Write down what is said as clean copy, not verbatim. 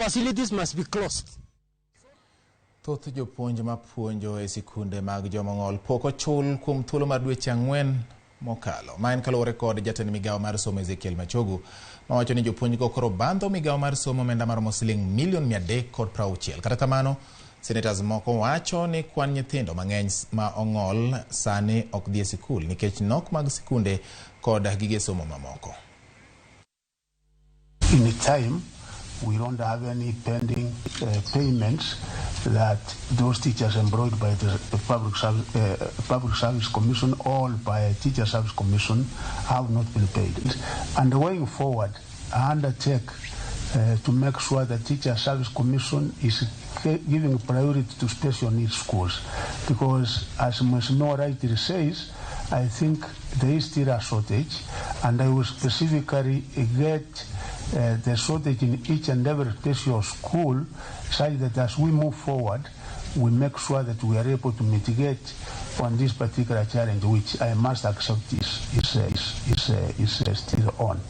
Facilities must be closed. Thoth jopuonj mapuonjo e sikunde mag jomong'ol pok ochul kuom thuolo mar dweche 4 mokalo. Ma en kaluwore kod jatend migawo mar somo Ezekiel Machogu mawacho ni jopuonj go koro bandho migawo mar somo omenda maromo Sh360 million. Kata kamano, senators moko wacho ni kwan nyithindo mang'eny ma ong'ol sani ok dhi e sikul nikech nok mag sikunde kod gige somo mamoko. In a time, we don't have any pending payments that those teachers employed by the Public Service Commission or by a Teacher Service Commission have not been paid. And going forward, I undertake to make sure that Teacher Service Commission is giving priority to special needs schools, because as Ms. Noor rightly says, I think there is still a shortage, and I will specifically get the shortage in each and every special school, such that as we move forward, we make sure that we are able to mitigate on this particular challenge, which I must accept is still on.